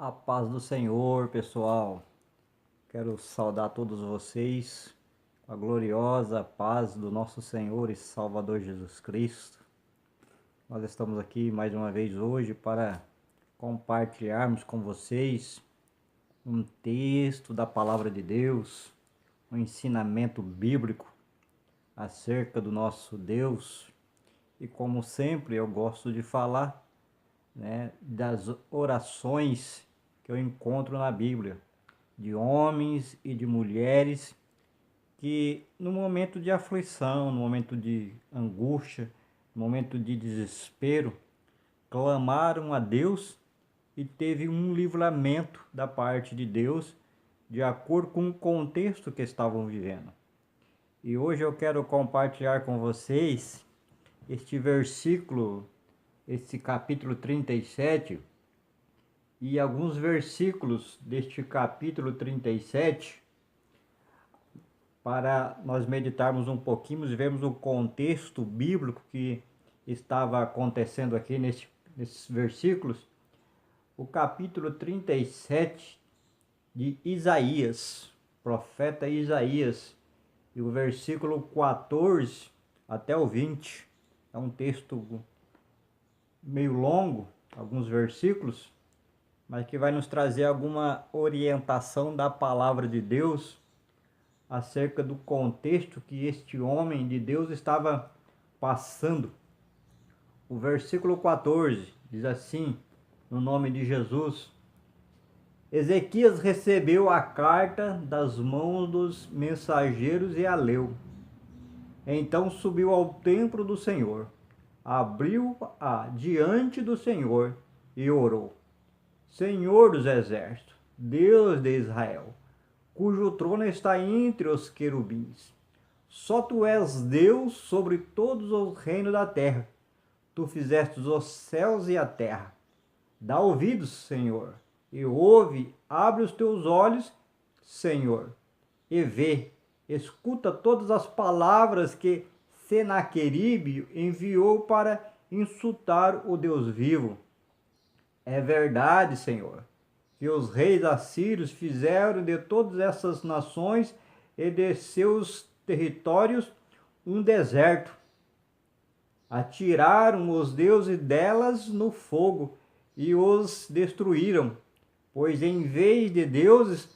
A paz do Senhor, pessoal. Quero saudar todos vocês com a gloriosa paz do nosso Senhor e Salvador Jesus Cristo. Nós estamos aqui mais uma vez hoje para compartilharmos com vocês um texto da Palavra de Deus, um ensinamento bíblico acerca do nosso Deus. E como sempre eu gosto de falar, das orações que eu encontro na Bíblia, de homens e de mulheres que no momento de aflição, no momento de angústia, no momento de desespero, clamaram a Deus e teve um livramento da parte de Deus de acordo com o contexto que estavam vivendo. E hoje eu quero compartilhar com vocês este versículo, esse capítulo 37, e alguns versículos deste capítulo 37, para nós meditarmos um pouquinho e vermos o contexto bíblico que estava acontecendo aqui nesses versículos. O capítulo 37 de Isaías, profeta Isaías, e o versículo 14 até o 20, é um texto meio longo, alguns versículos, mas que vai nos trazer alguma orientação da palavra de Deus acerca do contexto que este homem de Deus estava passando. O versículo 14 diz assim, no nome de Jesus: Ezequias recebeu a carta das mãos dos mensageiros e a leu. Então subiu ao templo do Senhor, abriu-a diante do Senhor e orou: Senhor dos exércitos, Deus de Israel, cujo trono está entre os querubins, só tu és Deus sobre todos os reinos da terra. Tu fizeste os céus e a terra. Dá ouvidos, Senhor, e ouve, abre os teus olhos, Senhor, e vê, escuta todas as palavras que Senaqueribe enviou para insultar o Deus vivo. É verdade, Senhor, que os reis assírios fizeram de todas essas nações e de seus territórios um deserto. Atiraram os deuses delas no fogo e os destruíram, pois em vez de deuses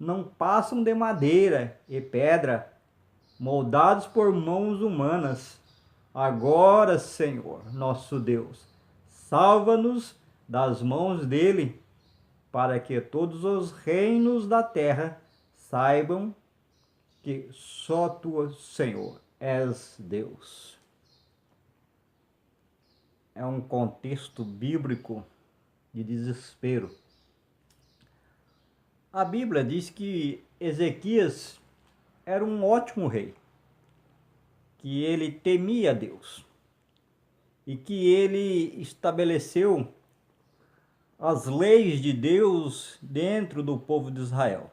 não passam de madeira e pedra, moldados por mãos humanas. Agora, Senhor, nosso Deus, salva-nos das mãos dele, para que todos os reinos da terra saibam que só tu, Senhor, és Deus. É um contexto bíblico de desespero. A Bíblia diz que Ezequias era um ótimo rei, que ele temia Deus e que ele estabeleceu as leis de Deus dentro do povo de Israel.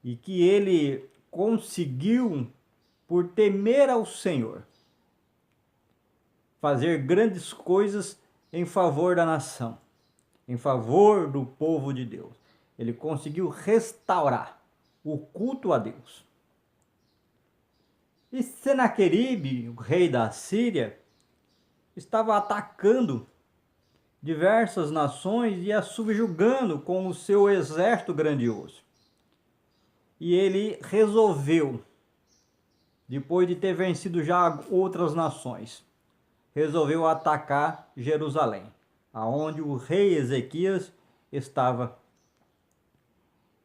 E que ele conseguiu, por temer ao Senhor, fazer grandes coisas em favor da nação, em favor do povo de Deus. Ele conseguiu restaurar o culto a Deus. E Senaqueribe, o rei da Síria, estava atacando diversas nações e as subjugando com o seu exército grandioso. E ele resolveu, depois de ter vencido já outras nações, resolveu atacar Jerusalém, aonde o rei Ezequias estava.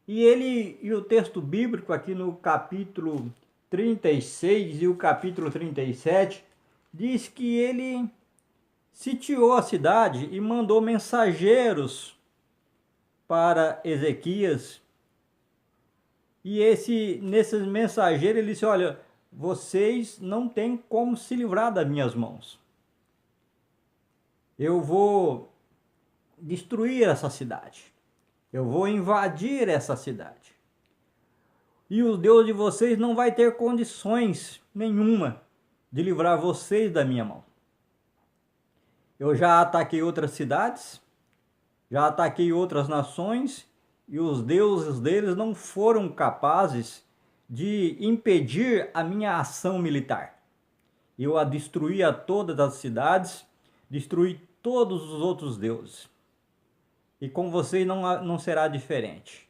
E o texto bíblico aqui no capítulo 36 e o capítulo 37 diz que ele sitiou a cidade e mandou mensageiros para Ezequias. E nesses mensageiros ele disse: olha, vocês não têm como se livrar das minhas mãos. Eu vou destruir essa cidade. Eu vou invadir essa cidade. E o Deus de vocês não vai ter condições nenhuma de livrar vocês da minha mão. Eu já ataquei outras cidades, Já ataquei outras nações e os deuses deles não foram capazes de impedir a minha ação militar. Eu a destruí a todas as cidades, destruí todos os outros deuses. E com vocês não será diferente.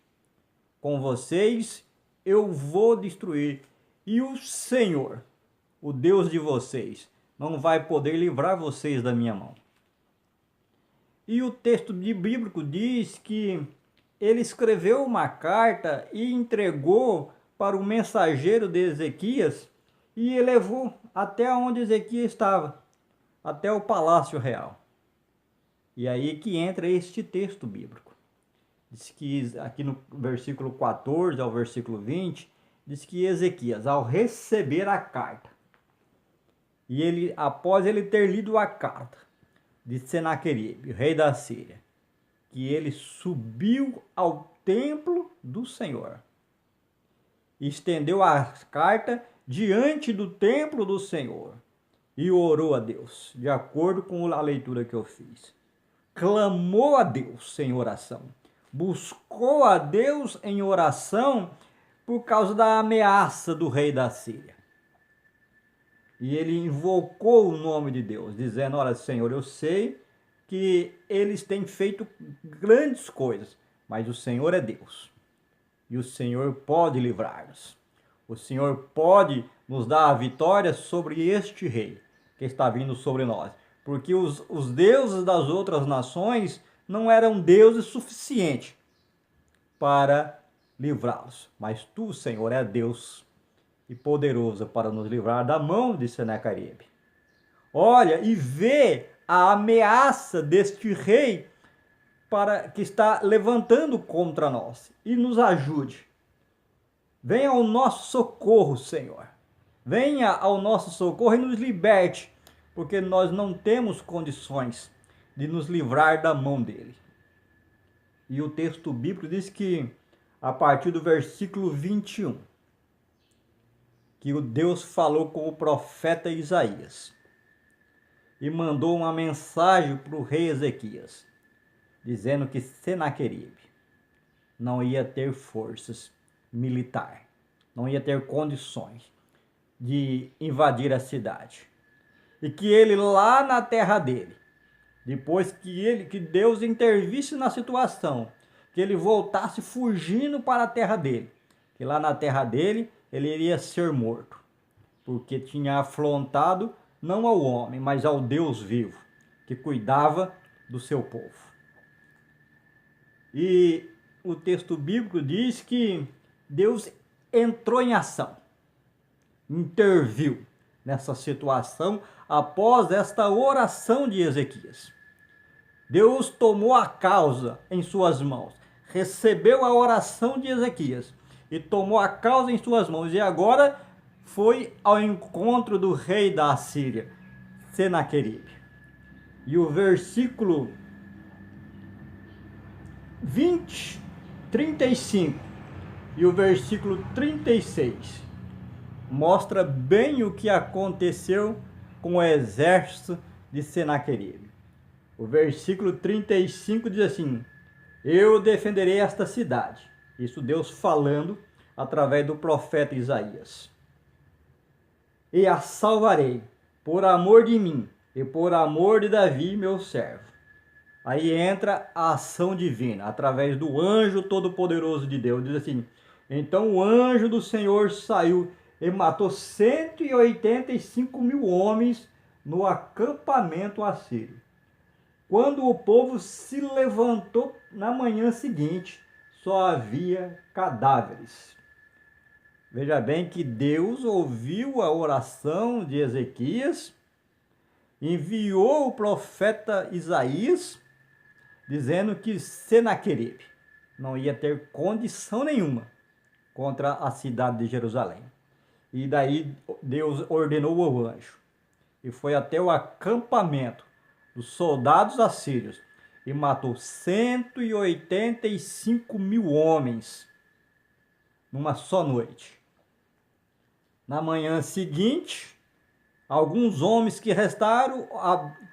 Com vocês eu vou destruir. E o Senhor, o Deus de vocês, não vai poder livrar vocês da minha mão. E o texto bíblico diz que ele escreveu uma carta e entregou para o mensageiro de Ezequias e levou até onde Ezequias estava, até o palácio real. E aí que entra este texto bíblico. Diz que aqui no versículo 14 ao versículo 20, diz que Ezequias, ao receber a carta, e ele, após ele ter lido a carta de Senaqueribe, rei da Síria, que ele subiu ao templo do Senhor, estendeu a carta diante do templo do Senhor e orou a Deus, de acordo com a leitura que eu fiz. Clamou a Deus em oração, buscou a Deus em oração por causa da ameaça do rei da Síria. E ele invocou o nome de Deus, dizendo: olha, Senhor, eu sei que eles têm feito grandes coisas, mas o Senhor é Deus. E o Senhor pode livrar-nos. O Senhor pode nos dar a vitória sobre este rei que está vindo sobre nós. Porque os deuses das outras nações não eram deuses suficientes para livrá-los. Mas tu, Senhor, é Deus e poderoso para nos livrar da mão de Senaqueribe. Olha e vê a ameaça deste rei para que está levantando contra nós e nos ajude. Venha ao nosso socorro, Senhor. Venha ao nosso socorro e nos liberte, porque nós não temos condições de nos livrar da mão dele. E o texto bíblico diz que, a partir do versículo 21, que o Deus falou com o profeta Isaías e mandou uma mensagem para o rei Ezequias, dizendo que Senaqueribe não ia ter forças militares, não ia ter condições de invadir a cidade. E que ele lá na terra dele, depois que Deus intervisse na situação, que ele voltasse fugindo para a terra dele, que lá na terra dele ele iria ser morto, porque tinha afrontado não ao homem, mas ao Deus vivo, que cuidava do seu povo. E o texto bíblico diz que Deus entrou em ação, interviu nessa situação após esta oração de Ezequias. Deus tomou a causa em suas mãos, recebeu a oração de Ezequias e tomou a causa em suas mãos, e agora foi ao encontro do rei da Assíria, Senaqueribe. E o versículo 20, 35 e o versículo 36 mostra bem o que aconteceu com o exército de Senaqueribe. O versículo 35 diz assim: eu defenderei esta cidade. Isso Deus falando através do profeta Isaías. E a salvarei por amor de mim e por amor de Davi, meu servo. Aí entra a ação divina, através do anjo todo-poderoso de Deus. Diz assim: então o anjo do Senhor saiu e matou 185 mil homens no acampamento assírio. Quando o povo se levantou na manhã seguinte, só havia cadáveres. Veja bem que Deus ouviu a oração de Ezequias, enviou o profeta Isaías, dizendo que Senaqueribe não ia ter condição nenhuma contra a cidade de Jerusalém. E daí Deus ordenou o anjo e foi até o acampamento dos soldados assírios e matou 185 mil homens numa só noite. Na manhã seguinte, alguns homens que restaram,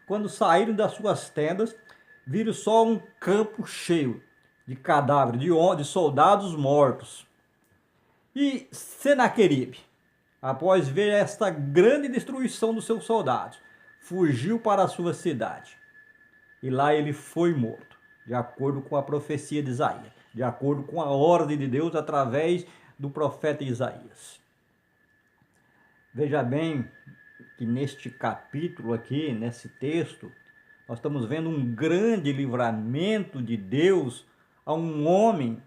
quando saíram das suas tendas, viram só um campo cheio de cadáveres, de soldados mortos. E Senaqueribe, após ver esta grande destruição dos seus soldados, fugiu para a sua cidade. E lá ele foi morto, de acordo com a profecia de Isaías, de acordo com a ordem de Deus através do profeta Isaías. Veja bem que neste capítulo aqui, nesse texto, nós estamos vendo um grande livramento de Deus a um homem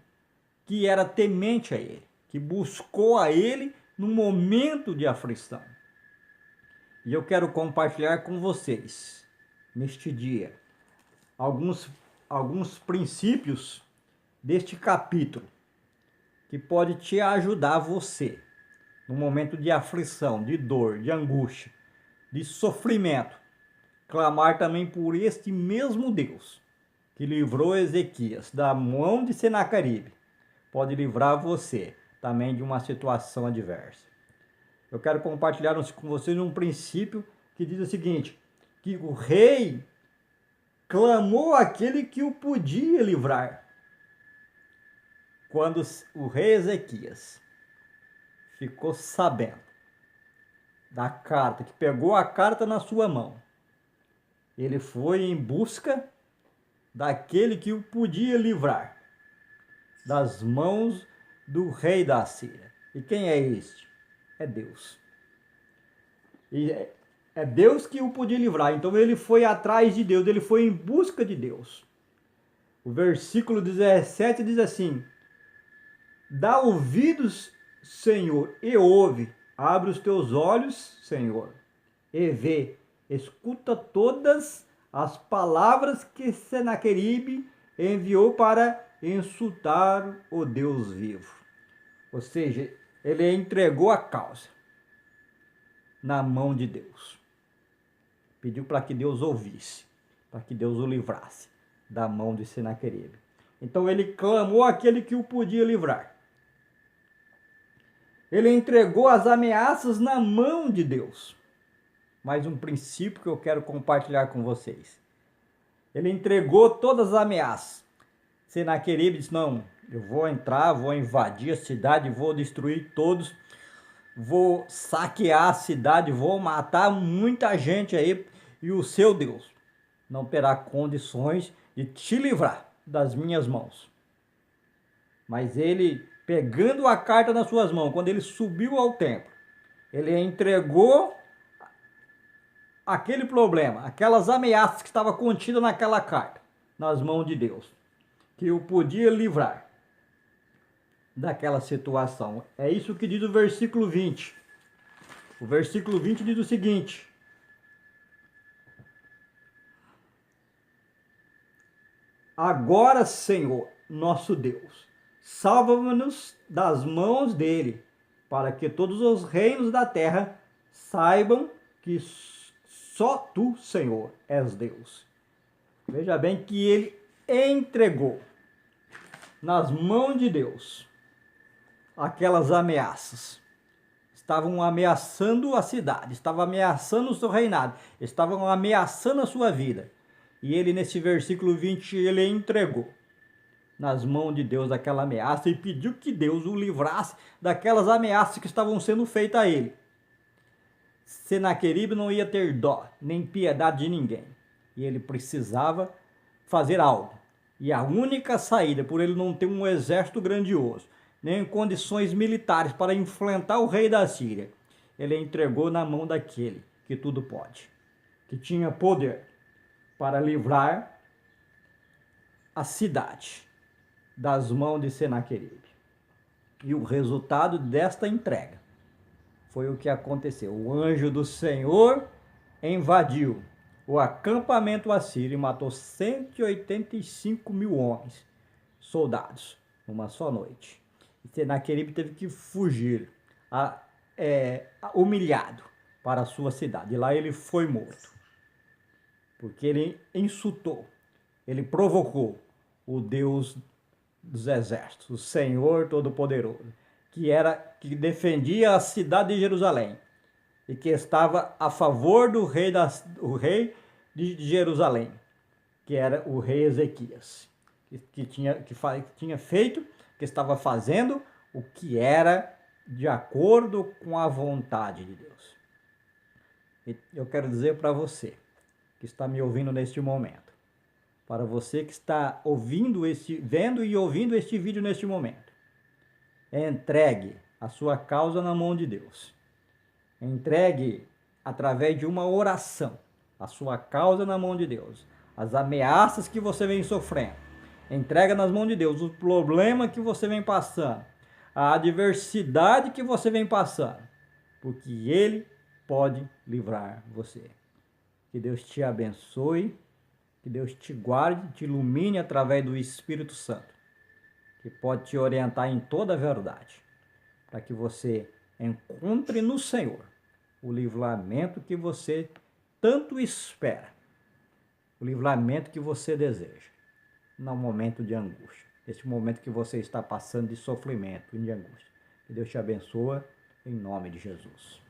que era temente a ele, que buscou a ele num momento de aflição. E eu quero compartilhar com vocês, neste dia, alguns princípios deste capítulo que pode te ajudar você no momento de aflição, de dor, de angústia, de sofrimento, clamar também por este mesmo Deus que livrou Ezequias da mão de Senaqueribe, pode livrar você também de uma situação adversa. Eu quero compartilhar com vocês um princípio que diz o seguinte, que o rei clamou aquele que o podia livrar. Quando o rei Ezequias ficou sabendo da carta, que pegou a carta na sua mão, ele foi em busca daquele que o podia livrar das mãos do rei da Assíria. E quem é este? É Deus. E é Deus que o podia livrar. Então ele foi atrás de Deus, ele foi em busca de Deus. O versículo 17 diz assim: dá ouvidos, Senhor, e ouve. Abre os teus olhos, Senhor, e vê. Escuta todas as palavras que Senaqueribe enviou para insultar o Deus vivo. Ou seja, ele entregou a causa na mão de Deus. Pediu para que Deus ouvisse, para que Deus o livrasse da mão de Senaqueribe. Então ele clamou àquele que o podia livrar. Ele entregou as ameaças na mão de Deus. Mais um princípio que eu quero compartilhar com vocês. Ele entregou todas as ameaças. Senaqueribe disse, não, eu vou entrar, vou invadir a cidade, vou destruir todos, vou saquear a cidade, vou matar muita gente aí, e o seu Deus não terá condições de te livrar das minhas mãos. Mas ele, pegando a carta nas suas mãos, quando ele subiu ao templo, ele entregou aquele problema, aquelas ameaças que estavam contidas naquela carta, nas mãos de Deus, que o podia livrar daquela situação. É isso que diz o versículo 20. O versículo 20 diz o seguinte: agora, Senhor, nosso Deus, salva-nos das mãos dele, para que todos os reinos da terra saibam que só tu, Senhor, és Deus. Veja bem que ele entregou nas mãos de Deus aquelas ameaças. Estavam ameaçando a cidade, estavam ameaçando o seu reinado, estavam ameaçando a sua vida. E ele, nesse versículo 20, ele entregou nas mãos de Deus aquela ameaça e pediu que Deus o livrasse daquelas ameaças que estavam sendo feitas a ele. Senaqueribe não ia ter dó, nem piedade de ninguém. E ele precisava fazer algo. E a única saída, por ele não ter um exército grandioso, nem condições militares para enfrentar o rei da Síria, ele entregou na mão daquele que tudo pode, que tinha poder para livrar a cidade das mãos de Senaqueribe. E o resultado desta entrega foi o que aconteceu. O anjo do Senhor invadiu o acampamento assírio e matou 185 mil homens, soldados, numa só noite. E Senaqueribe teve que fugir, humilhado, para a sua cidade. E lá ele foi morto, porque ele insultou, ele provocou o Deus dos exércitos, o Senhor Todo-Poderoso, que defendia a cidade de Jerusalém e que estava a favor do rei de Jerusalém, que era o rei Ezequias, que tinha feito, que estava fazendo o que era de acordo com a vontade de Deus. E eu quero dizer para você que está me ouvindo neste momento, para você que está vendo e ouvindo este vídeo neste momento, entregue a sua causa na mão de Deus. Entregue através de uma oração a sua causa na mão de Deus. As ameaças que você vem sofrendo, entrega nas mãos de Deus. O problema que você vem passando, a adversidade que você vem passando, porque Ele pode livrar você. Que Deus te abençoe, que Deus te guarde, te ilumine através do Espírito Santo, que pode te orientar em toda a verdade, para que você encontre no Senhor o livramento que você tanto espera, o livramento que você deseja, no momento de angústia, esse momento que você está passando de sofrimento e de angústia. Que Deus te abençoe, em nome de Jesus.